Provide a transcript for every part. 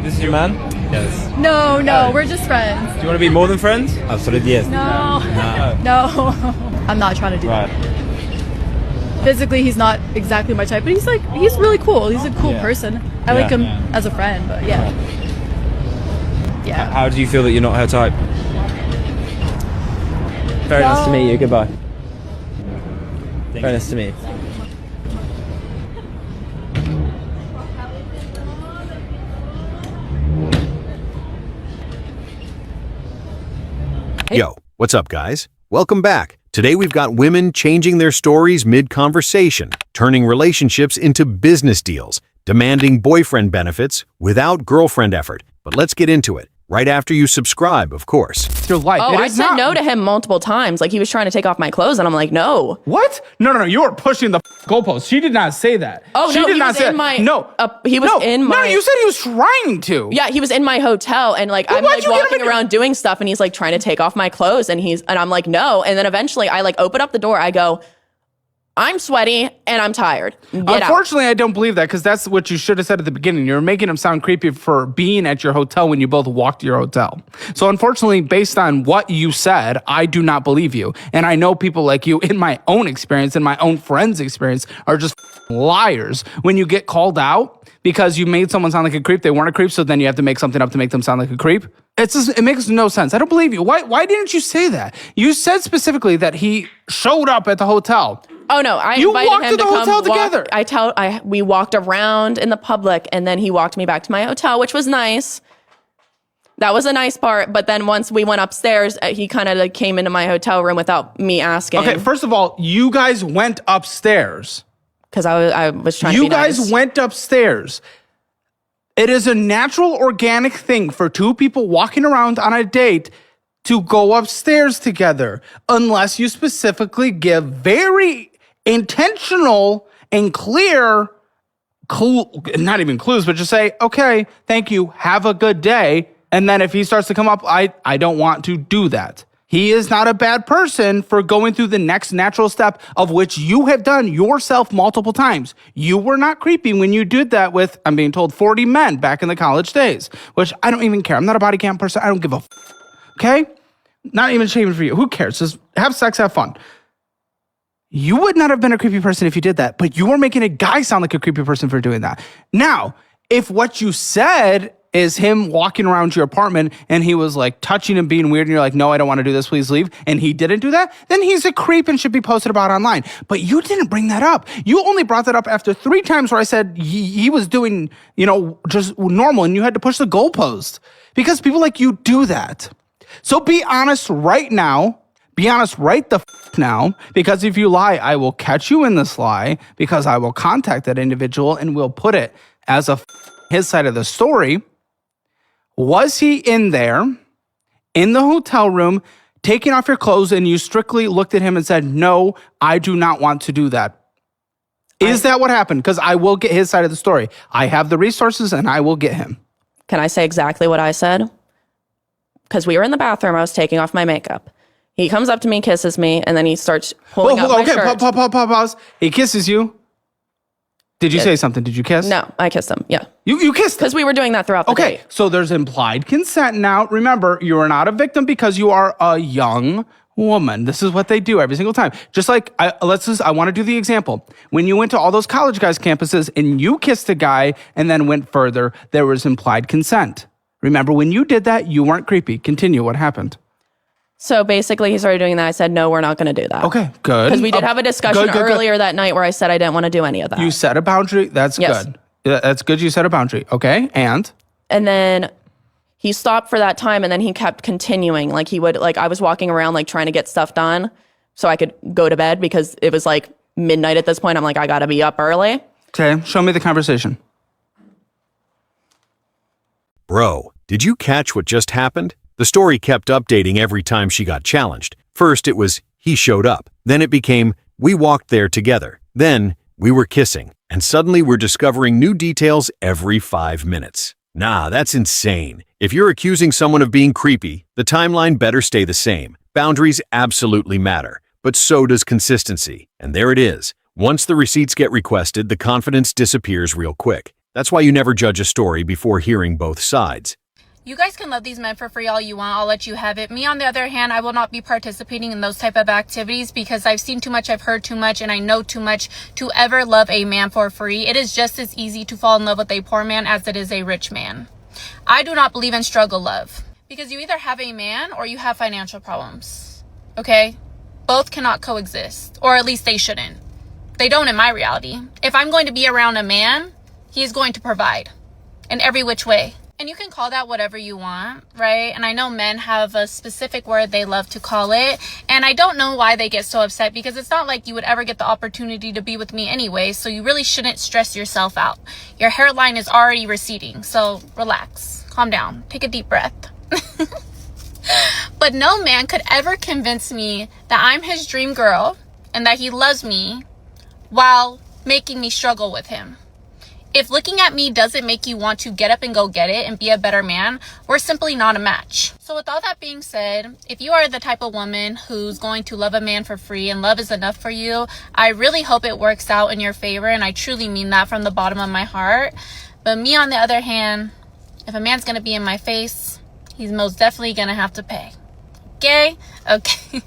This is your man? Yes. No, we're just friends. Do you want to be more than friends? Absolutely yes. No. No. I'm not trying to do that. Physically, he's not exactly my type, but he's really cool. He's a cool person. I like him as a friend, but yeah. How do you feel that you're not her type? Very nice to meet you. Goodbye. Very nice to meet you. Yo, what's up, guys? Welcome back. Today we've got women changing their stories mid-conversation, turning relationships into business deals, demanding boyfriend benefits without girlfriend effort. But let's get into it. Right after you subscribe, of course. Your life. Oh, I said no to him multiple times. Like, he was trying to take off my clothes, and I'm like, no. What? No. You were pushing the goalpost. She did not say that. Oh, she no, did he not was say in that. my... No. He was in my... No, you said he was trying to. Yeah, he was in my hotel, and like, I'm like walking around doing stuff, and he's like trying to take off my clothes, and I'm like, no. And then eventually I like open up the door. I go, I'm sweaty and I'm tired. Unfortunately, I don't believe that, because that's what you should have said at the beginning. You were making him sound creepy for being at your hotel when you both walked to your hotel. So unfortunately, based on what you said, I do not believe you. And I know people like you, in my own experience, in my own friends' experience, are just liars when you get called out because you made someone sound like a creep. They weren't a creep, so then you have to make something up to make them sound like a creep. It makes no sense. I don't believe you. Why didn't you say that? You said specifically that he showed up at the hotel. Oh no! I you invited walked him to the hotel together. We walked around in the public, and then he walked me back to my hotel, which was nice. That was a nice part. But then once we went upstairs, he kind of like came into my hotel room without me asking. Okay, first of all, you guys went upstairs because I was trying. You to be guys nice. went upstairs. It is a natural, organic thing for two people walking around on a date to go upstairs together, unless you specifically give very intentional and clear not even clues, but just say, okay, thank you, have a good day. And then if he starts to come up, I don't want to do that. He is not a bad person for going through the next natural step, of which you have done yourself multiple times. You were not creepy when you did that with, I'm being told, 40 men back in the college days, which I don't even care. I'm not a body count person. I don't give a okay? Not even shaming for you. Who cares? Just have sex, have fun. You would not have been a creepy person if you did that, but you were making a guy sound like a creepy person for doing that. Now, if what you said is him walking around your apartment and he was like touching and being weird and you're like, no, I don't want to do this, please leave, and he didn't do that, then he's a creep and should be posted about online. But you didn't bring that up. You only brought that up after 3 times where I said he was doing, just normal, and you had to push the goalpost because people like you do that. So be honest right now. Be honest right the now, because if you lie, I will catch you in this lie, because I will contact that individual and we'll put it as his side of the story. Was he in there, in the hotel room, taking off your clothes, and you strictly looked at him and said, no, I do not want to do that? Is that what happened? Because I will get his side of the story. I have the resources and I will get him. Can I say exactly what I said? Because we were in the bathroom, I was taking off my makeup. He comes up to me, kisses me, and then he starts pulling up my shirt. Pause. He kisses you. Did you say something? Did you kiss? No, I kissed him. Yeah. You kissed him? Because we were doing that throughout the day. Okay, so there's implied consent now. Remember, you are not a victim because you are a young woman. This is what they do every single time. Just like, I want to do the example. When you went to all those college guys' campuses and you kissed a guy and then went further, there was implied consent. Remember, when you did that, you weren't creepy. Continue. What happened? So basically, he started doing that. I said, no, we're not going to do that. Okay, good. Because we did have a discussion earlier that night where I said I didn't want to do any of that. You set a boundary. That's good. That's good. You set a boundary. Okay, and then he stopped for that time, and then he kept continuing. Like, he would, like, I was walking around, like, trying to get stuff done so I could go to bed, because it was like midnight at this point. I'm like, I got to be up early. Okay, show me the conversation. Bro, did you catch what just happened? The story kept updating every time she got challenged. First, it was, he showed up. Then it became, we walked there together. Then, we were kissing. And suddenly we're discovering new details every 5 minutes. Nah, that's insane. If you're accusing someone of being creepy, the timeline better stay the same. Boundaries absolutely matter, but so does consistency. And there it is. Once the receipts get requested, the confidence disappears real quick. That's why you never judge a story before hearing both sides. You guys can love these men for free all you want. I'll let you have it. Me, on the other hand, I will not be participating in those type of activities because I've seen too much, I've heard too much, and I know too much to ever love a man for free. It is just as easy to fall in love with a poor man as it is a rich man. I do not believe in struggle love because you either have a man or you have financial problems. Okay? Both cannot coexist, or at least they shouldn't. They don't in my reality. If I'm going to be around a man, he is going to provide in every which way. And you can call that whatever you want, right? And I know men have a specific word they love to call it. And I don't know why they get so upset because it's not like you would ever get the opportunity to be with me anyway. So you really shouldn't stress yourself out. Your hairline is already receding. So relax, calm down, take a deep breath. But no man could ever convince me that I'm his dream girl and that he loves me while making me struggle with him. If looking at me doesn't make you want to get up and go get it and be a better man, we're simply not a match. So with all that being said, if you are the type of woman who's going to love a man for free and love is enough for you, I really hope it works out in your favor, and I truly mean that from the bottom of my heart. But me, on the other hand, if a man's gonna be in my face, he's most definitely gonna have to pay. Okay? Okay.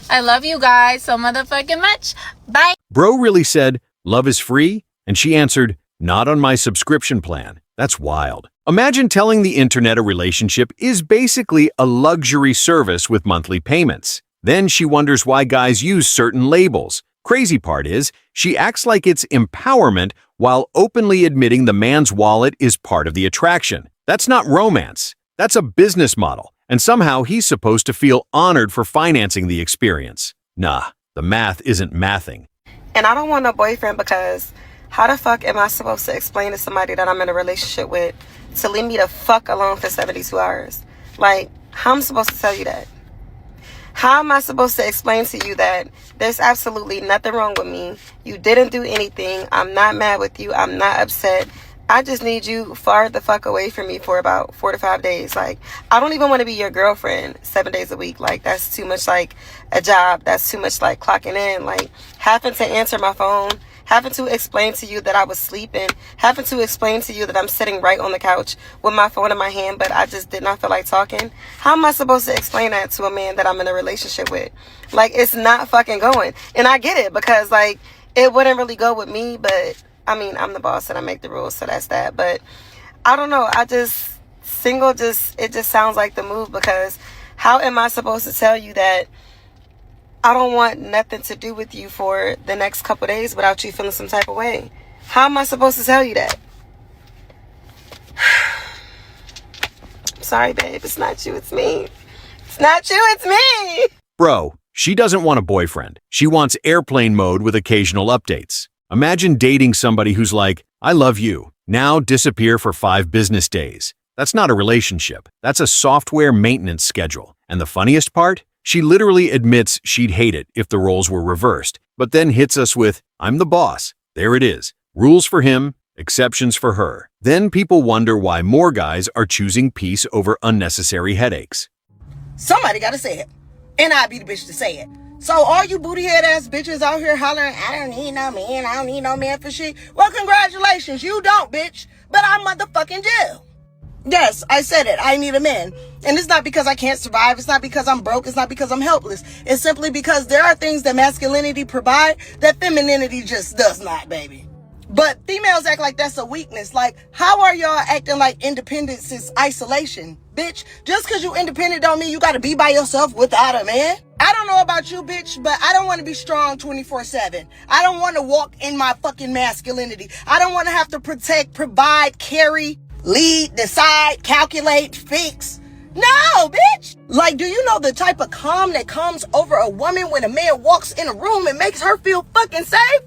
I love you guys so motherfucking much. Bye. Bro really said, love is free? And she answered, not on my subscription plan. That's wild. Imagine telling the internet a relationship is basically a luxury service with monthly payments. Then she wonders why guys use certain labels. Crazy part is, she acts like it's empowerment while openly admitting the man's wallet is part of the attraction. That's not romance. That's a business model. And somehow he's supposed to feel honored for financing the experience. Nah, the math isn't mathing. And I don't want a boyfriend because how the fuck am I supposed to explain to somebody that I'm in a relationship with to leave me the fuck alone for 72 hours? Like, how am I supposed to tell you that? How am I supposed to explain to you that there's absolutely nothing wrong with me? You didn't do anything. I'm not mad with you. I'm not upset. I just need you far the fuck away from me for about 4 to 5 days. Like, I don't even want to be your girlfriend 7 days a week. Like, that's too much like a job. That's too much like clocking in. Like, having to answer my phone, having to explain to you that I was sleeping, having to explain to you that I'm sitting right on the couch with my phone in my hand, but I just did not feel like talking. How am I supposed to explain that to a man that I'm in a relationship with? Like, it's not fucking going. And I get it because, like, it wouldn't really go with me, but I mean, I'm the boss and I make the rules, so that's that. But I don't know. It just sounds like the move because how am I supposed to tell you that I don't want nothing to do with you for the next couple of days without you feeling some type of way? How am I supposed to tell you that? Sorry, babe. It's not you. It's me. It's not you. It's me. Bro, she doesn't want a boyfriend. She wants airplane mode with occasional updates. Imagine dating somebody who's like, I love you. Now disappear for 5 business days. That's not a relationship. That's a software maintenance schedule. And the funniest part? She literally admits she'd hate it if the roles were reversed, but then hits us with, I'm the boss. There it is. Rules for him, exceptions for her. Then people wonder why more guys are choosing peace over unnecessary headaches. Somebody gotta say it. And I be the bitch to say it. So all you booty head ass bitches out here hollering, I don't need no man, I don't need no man for shit. Well, congratulations, you don't, bitch. But I motherfucking do. Yes, I said it. I need a man. And it's not because I can't survive. It's not because I'm broke. It's not because I'm helpless. It's simply because there are things that masculinity provide that femininity just does not, baby. But females act like that's a weakness. Like, how are y'all acting like independence is isolation? Bitch, just because you independent don't mean you got to be by yourself without a man. I don't know about you, bitch, but I don't want to be strong 24/7. I don't want to walk in my fucking masculinity. I don't want to have to protect, provide, carry, lead, decide, calculate, fix. No, bitch. Like, do you know the type of calm that comes over a woman when a man walks in a room and makes her feel fucking safe?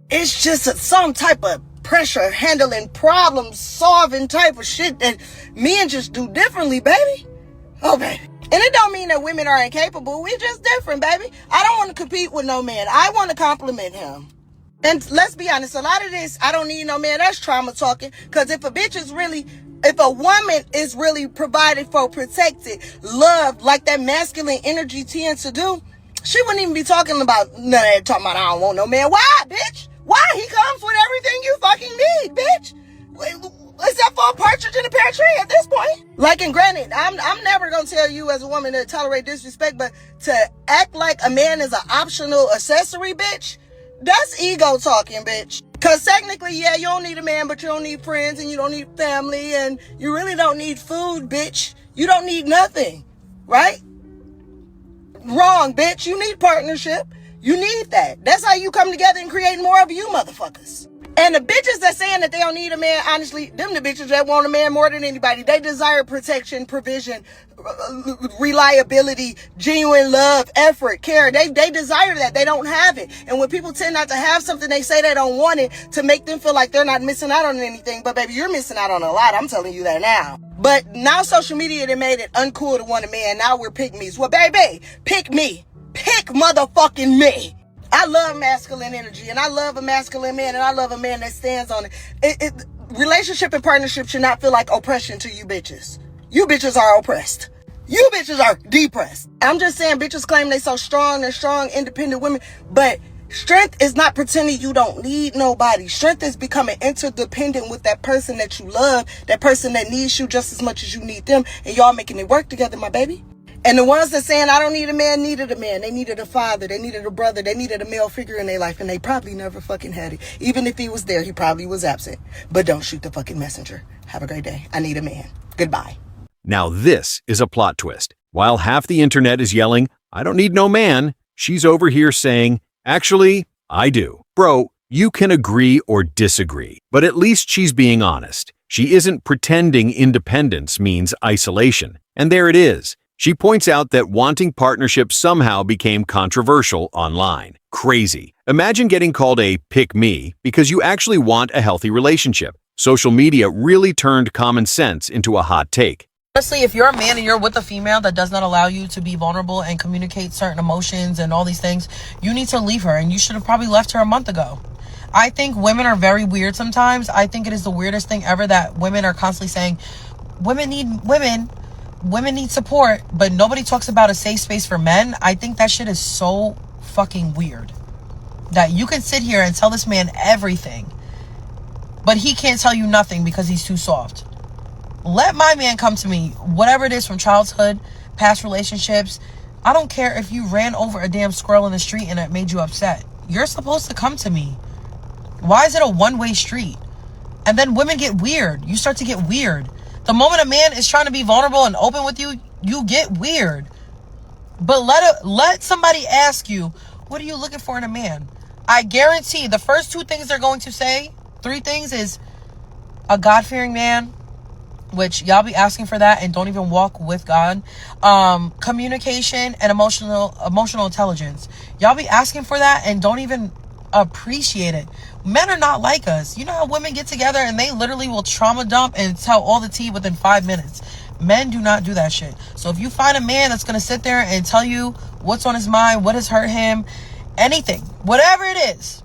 It's just some type of pressure handling, problem solving type of shit that men just do differently, baby. Oh, baby. And it don't mean that women are incapable. We're just different, baby. I don't want to compete with no man. I want to compliment him. And let's be honest, a lot of this, I don't need no man, that's trauma talking. Because if a woman is really provided for, protected, loved, like that masculine energy tends to do, she wouldn't even be talking about, talking about I don't want no man. Why, bitch? Why? He comes with everything you fucking need, bitch. Except for a partridge in a pear tree at this point. Like, and granted, I'm never gonna tell you as a woman to tolerate disrespect, but to act like a man is an optional accessory, bitch, that's ego talking, bitch. Cause technically, yeah, you don't need a man, but you don't need friends, and you don't need family, and you really don't need food, bitch. You don't need nothing, right? Wrong, bitch. You need partnership. You need that. That's how you come together and create more of you motherfuckers. And the bitches that saying that they don't need a man, honestly, them the bitches that want a man more than anybody. They desire protection, provision, reliability, genuine love, effort, care. They desire that. They don't have it. And when people tend not to have something, they say they don't want it to make them feel like they're not missing out on anything. But baby, you're missing out on a lot. I'm telling you that now. But now social media, they made it uncool to want a man. Now we're pick-me's. Well, baby, pick me. Pick motherfucking me. I love masculine energy, and I love a masculine man, and I love a man that stands on it. Relationship and partnership should not feel like oppression to you bitches. You bitches are oppressed. You bitches are depressed. I'm just saying, bitches claim they so strong, they're strong, independent women, but strength is not pretending you don't need nobody. Strength is becoming interdependent with that person that you love, that person that needs you just as much as you need them, and y'all making it work together, my baby. And the ones that saying, I don't need a man, needed a man. They needed a father. They needed a brother. They needed a male figure in their life. And they probably never fucking had it. Even if he was there, he probably was absent. But don't shoot the fucking messenger. Have a great day. I need a man. Goodbye. Now this is a plot twist. While half the internet is yelling, I don't need no man, she's over here saying, actually, I do. Bro, you can agree or disagree, but at least she's being honest. She isn't pretending independence means isolation. And there it is. She points out that wanting partnership somehow became controversial online. Crazy. Imagine getting called a pick me because you actually want a healthy relationship. Social media really turned common sense into a hot take. Honestly, if you're a man and you're with a female that does not allow you to be vulnerable and communicate certain emotions and all these things, you need to leave her, and you should have probably left her a month ago. I think women are very weird sometimes. I think it is the weirdest thing ever that women are constantly saying, women need support, but nobody talks about a safe space for men. I think that shit is so fucking weird. That you can sit here and tell this man everything, but he can't tell you nothing because he's too soft. Let my man come to me, whatever it is, from childhood, past relationships. I don't care if you ran over a damn squirrel in the street and it made you upset. You're supposed to come to me. Why is it a one-way street? And then women get weird. You start to get weird. The moment a man is trying to be vulnerable and open with you, you get weird. But let somebody ask you, what are you looking for in a man? I guarantee the first two things they're going to say, three things, is a God-fearing man, which y'all be asking for that and don't even walk with God. Communication and emotional intelligence. Y'all be asking for that and don't even appreciate it. Men are not like us. You know how women get together and they literally will trauma dump and tell all the tea within 5 minutes. Men do not do that shit. So if you find a man that's going to sit there and tell you what's on his mind, what has hurt him, anything, whatever it is,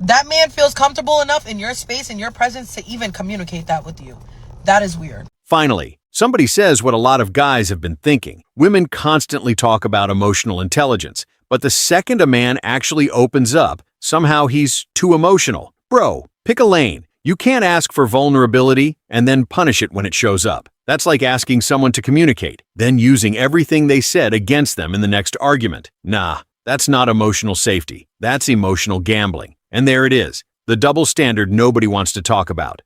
that man feels comfortable enough in your space and your presence to even communicate that with you. That is weird. Finally, somebody says what a lot of guys have been thinking. Women constantly talk about emotional intelligence, but the second a man actually opens up, somehow he's too emotional. Bro, pick a lane. You can't ask for vulnerability and then punish it when it shows up. That's like asking someone to communicate, then using everything they said against them in the next argument. Nah, that's not emotional safety. That's emotional gambling. And there it is, the double standard nobody wants to talk about.